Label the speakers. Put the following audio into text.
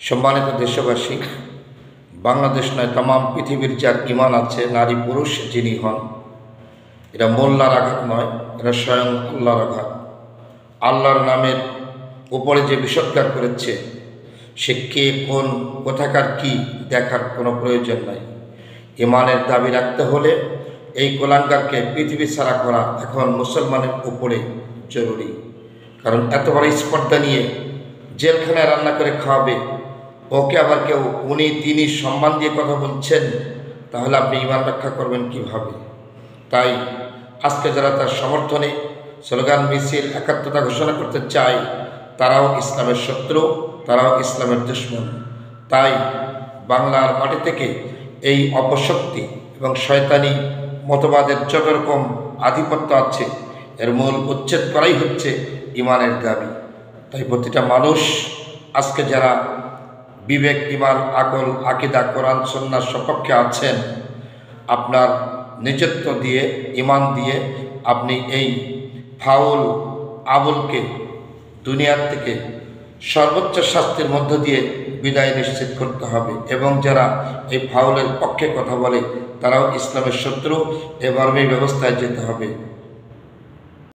Speaker 1: সম্মানিত দেশবাসী, বাংলাদেশ নয় তাম পৃথিবীর যার ইমান আছে, নারী পুরুষ যিনি হন, এটা মোল্লার আঘাত নয়, এটা স্বয়ং আল্লাহর আঘাত। আল্লাহর নামের উপরে যে বিষোদ্গার করেছে, সে কে, কোন, কোথাকার কি দেখার কোনো প্রয়োজন নাই। ইমানের দাবি রাখতে হলে এই কোলাঙ্গারকে পৃথিবী ছাড়া করা এখন মুসলমানের উপরে জরুরি। কারণ এত বড় স্পর্ধা নিয়ে জেলখানায় রান্না করে খাওয়াবে, ওকে আবার কেউ উনি তিনি সম্মান দিয়ে কথা বলছেন, তাহলে আপনি ইমান রক্ষা করবেন কিভাবে? তাই আজকে যারা তার সমর্থনে স্লোগান, মিছিল, একাত্মতা ঘোষণা করতে চায়, তারাও ইসলামের শত্রু, তারাও ইসলামের দুশমন। তাই বাংলার মাটি থেকে এই অপশক্তি এবং শয়তানি মতবাদের যত রকম আধিপত্য আছে, এর মূল উচ্ছেদ করাই হচ্ছে ইমানের দাবি। তাই প্রতিটা মানুষ আজকে যারা বিবেক, ইমান, আকল, আকিদা, কোরআন সুন্নাহর সপক্ষে আছেন, আপনার নিজত্ব দিয়ে, ইমান দিয়ে আপনি এই ফাউল আবুলকে দুনিয়ার থেকে সর্বোচ্চ শাস্তির মধ্য দিয়ে বিদায় নিশ্চিত করতে হবে। এবং যারা এই ফাউলের পক্ষে কথা বলে, তারাও ইসলামের শত্রু, এ মর্মী ব্যবস্থায় যেতে হবে।